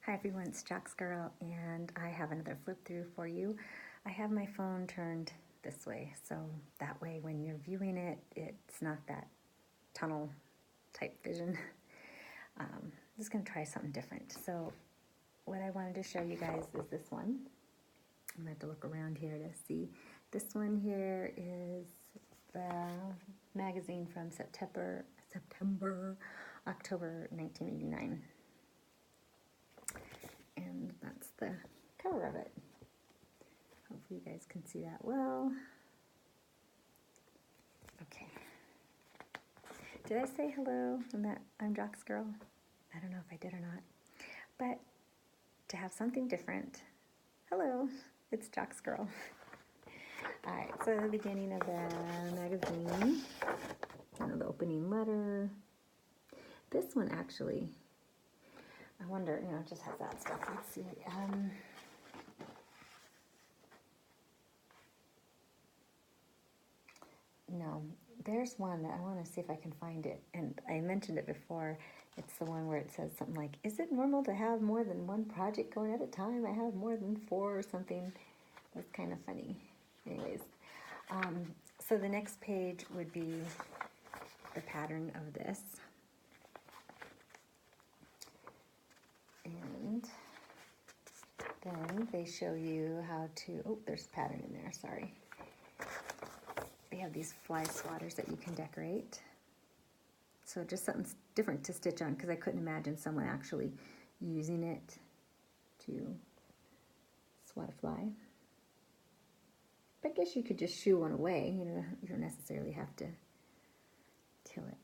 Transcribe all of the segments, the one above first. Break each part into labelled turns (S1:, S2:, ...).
S1: Hi everyone, it's Jack's Girl, and I have another flip through for you. I have my phone turned this way, so that way when you're viewing it, it's not that tunnel type vision. I'm just going to try something different. So what I wanted to show you guys is this one. I'm going to have to look around here to see. This one here is the magazine from October 1989. And that's the cover of it. Hopefully you guys can see that well. Okay. Did I say hello and that I'm Jack's Girl? I don't know if I did or not. But to have something different, hello, it's Jack's Girl. Alright, so the beginning of the magazine, the opening letter. This one actually, I wonder, it just has that stuff. Let's see. No, there's one that I want to see if I can find it. And I mentioned it before. It's the one where it says something like, is it normal to have more than one project going at a time? I have more than 4 or something. That's kind of funny. Anyways, so the next page would be the pattern of this. And then they show you how to, oh, there's a pattern in there, sorry. They have these fly swatters that you can decorate. So just something different to stitch on, because I couldn't imagine someone actually using it to swat a fly. But I guess you could just shoo one away, you don't necessarily have to till it.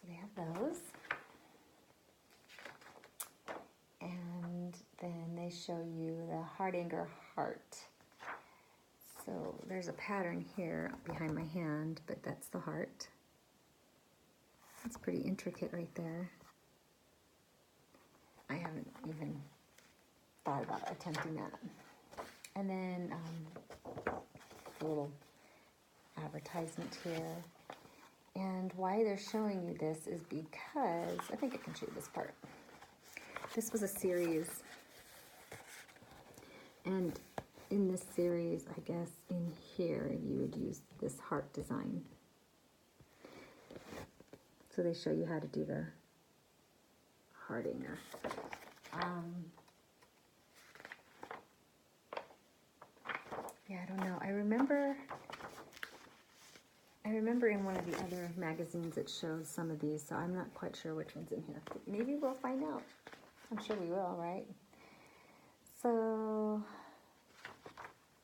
S1: So they have those. And then they show you the heart anchor heart. So there's a pattern here behind my hand, but that's the heart. It's pretty intricate right there. I haven't even thought about attempting that. And then a little advertisement here. And why they're showing you this is because, I think I can show you this part. This was a series, and in this series, I guess in here, you would use this heart design. So they show you how to do the heart anchor. Yeah, I don't know. I remember in one of the other magazines it shows some of these, so I'm not quite sure which one's in here. But maybe we'll find out. I'm sure we will, right? So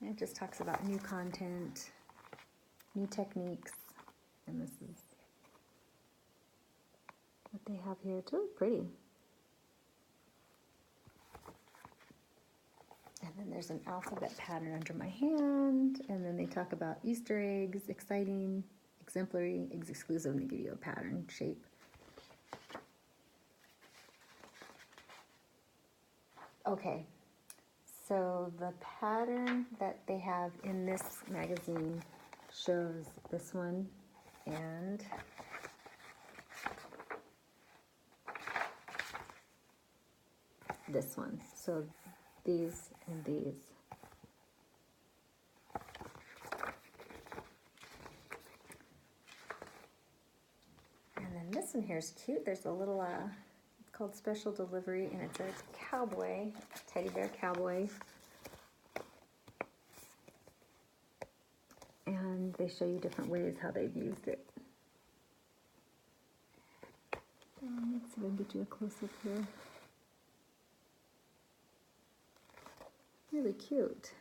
S1: it just talks about new content, new techniques, and this is what they have here. It's really pretty. And then there's an alphabet pattern under my hand, and then they talk about Easter eggs, exciting, exemplary, exclusive, and they give you a pattern shape. Okay, so the pattern that they have in this magazine shows this one and this one. So these and these. And then this one here is cute. There's a little it's called Special Delivery, and it's a cowboy, teddy bear cowboy. And they show you different ways how they've used it. Let's see if I can get you a close-up here. Really cute.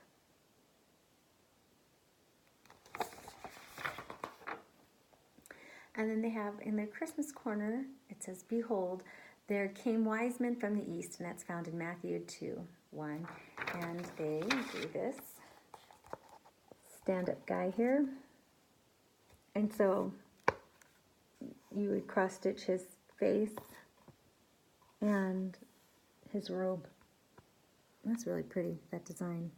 S1: And then they have in their Christmas corner, it says, "Behold, there came wise men from the east," and that's found in Matthew 2:1. And they do this stand-up guy here. And so you would cross-stitch his face and his robe. That's really pretty, that design.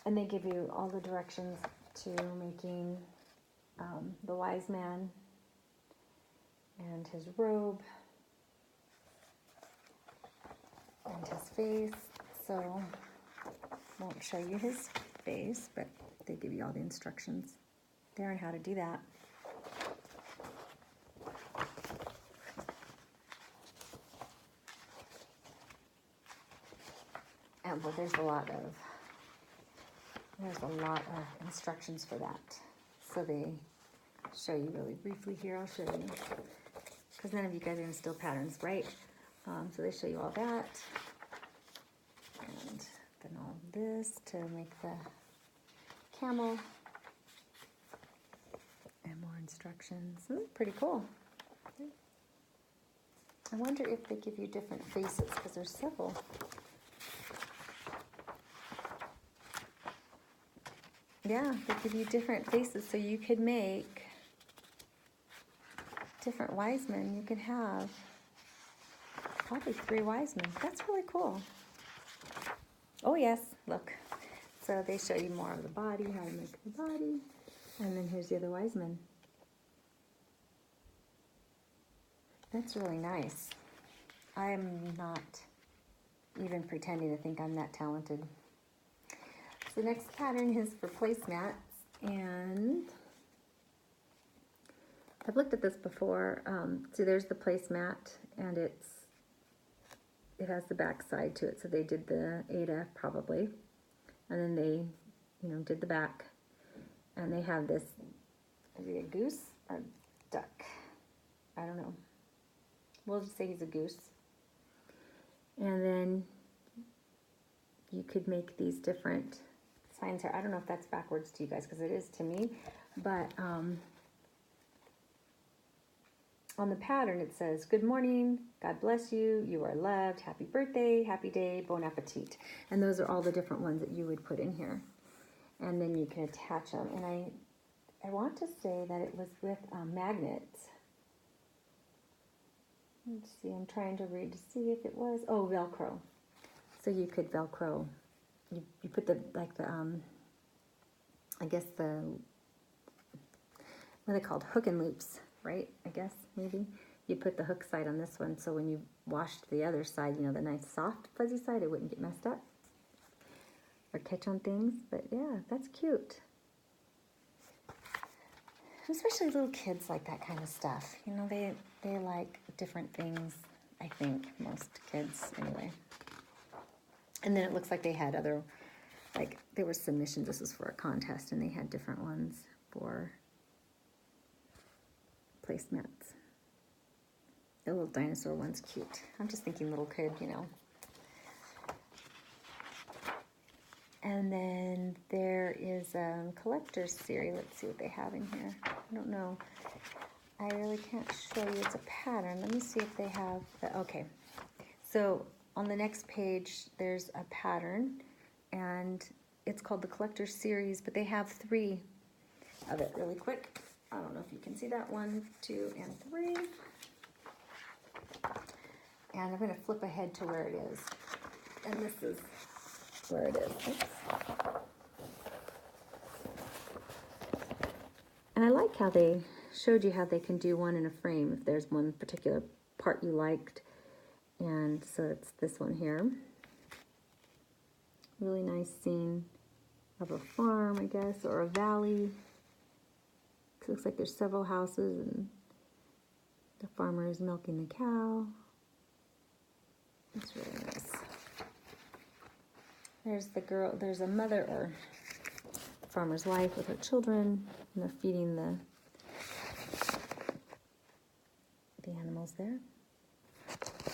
S1: And they give you all the directions to making the wise man and his robe face, so won't show you his face, but they give you all the instructions there on how to do that. And well, there's a lot of instructions for that. So they show you really briefly here. I'll show you, because none of you guys are going to steal patterns, right? So they show you all that, and then all this to make the camel, and more instructions. Pretty cool. I wonder if they give you different faces, because there's several. Yeah, they give you different faces, so you could make different wise men. You could have probably 3 wise men. That's really cool. Oh yes, look. So they show you more of the body, how to make the body, and then here's the other wise men. That's really nice. I'm not even pretending to think I'm that talented. So the next pattern is for placemats, and I've looked at this before. So there's the placemat, and it has the back side to it. So they did the Ada probably, and then they, did the back, and they have this, maybe a goose or duck. I don't know. We'll just say he's a goose. And then you could make these different signs here. I don't know if that's backwards to you guys, because it is to me, but on the pattern it says, "Good morning, God bless you, you are loved, happy birthday, happy day, bon appetit." And those are all the different ones that you would put in here. And then you can attach them. And I want to say that it was with magnets. Let's see, I'm trying to read to see if it was, oh, Velcro. So you could Velcro, you put the, I guess what are they called? Hook and loops, right? I guess, maybe. You put the hook side on this one, so when you washed the other side, the nice soft fuzzy side, it wouldn't get messed up or catch on things. But yeah, that's cute. Especially little kids like that kind of stuff. They like different things, I think, most kids anyway. And then it looks like they had other, there were submissions. This was for a contest, and they had different ones for placemats. The little dinosaur one's cute. I'm just thinking little kid, And then there is a collector's series. Let's see what they have in here. I don't know. I really can't show you. It's a pattern. Let me see if they have okay. So on the next page, there's a pattern, and it's called the collector's series, but they have 3 of it really quick. I don't know if you can see that. 1, 2, and 3. And I'm going to flip ahead to where it is. And this is where it is. Oops. And I like how they showed you how they can do one in a frame if there's one particular part you liked. And so it's this one here. Really nice scene of a farm, I guess, or a valley. It looks like there's several houses, and the farmer is milking the cow. It's really nice. There's the girl, there's a mother or farmer's wife with her children, and they're feeding the animals there.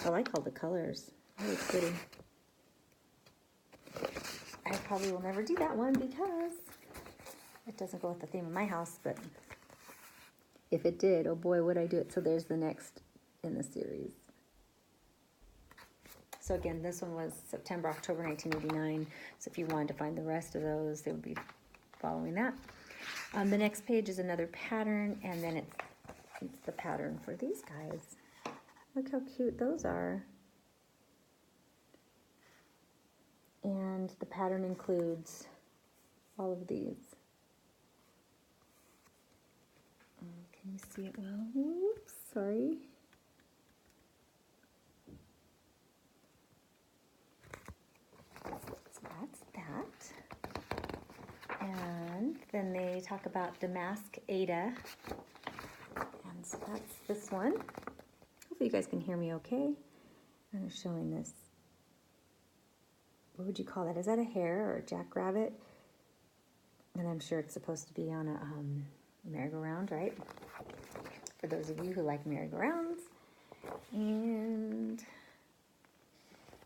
S1: I like all the colors, really pretty. I probably will never do that one because it doesn't go with the theme of my house, but if it did, oh boy, would I do it. So there's the next in the series. So again, this one was September, October 1989. So if you wanted to find the rest of those, they would be following that. The next page is another pattern, and then it's the pattern for these guys. Look how cute those are. And the pattern includes all of these. Can you see it well? Oops, sorry. then they talk about damask Ada. And so that's this one. Hopefully you guys can hear me okay. I'm showing this. What would you call that? Is that a hare or a jackrabbit? And I'm sure it's supposed to be on a merry-go-round, right? For those of you who like merry-go-rounds. And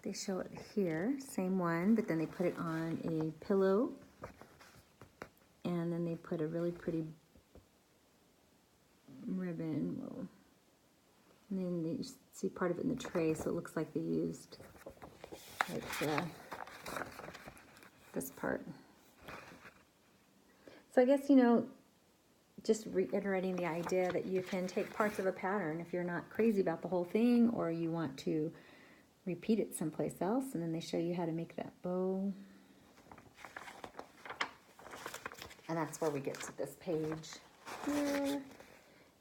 S1: they show it here, same one, but then they put it on a pillow. And then they put a really pretty ribbon. Whoa. And then you see part of it in the tray, so it looks like they used like this part. So I guess, you know, just reiterating the idea that you can take parts of a pattern if you're not crazy about the whole thing, or you want to repeat it someplace else, and then they show you how to make that bow. And that's where we get to this page here.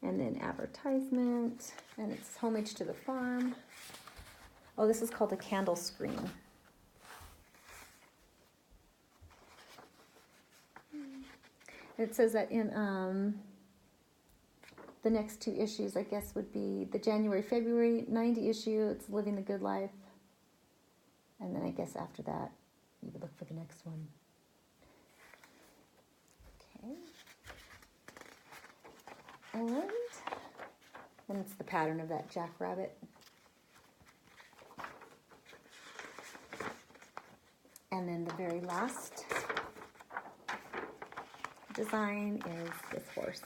S1: And then advertisement, and it's homage to the farm. Oh, this is called a candle screen. It says that in the next two issues, I guess, would be the January, February 90 issue. It's Living the Good Life. And then I guess after that, you would look for the next one. Okay. And it's the pattern of that jackrabbit. And then the very last design is this horse.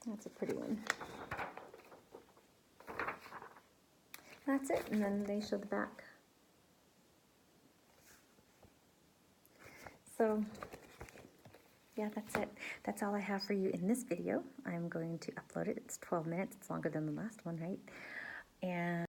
S1: That's a pretty one. That's it, and then they show the back. So, yeah, that's it. That's all I have for you in this video. I'm going to upload it. It's 12 minutes. It's longer than the last one, right? And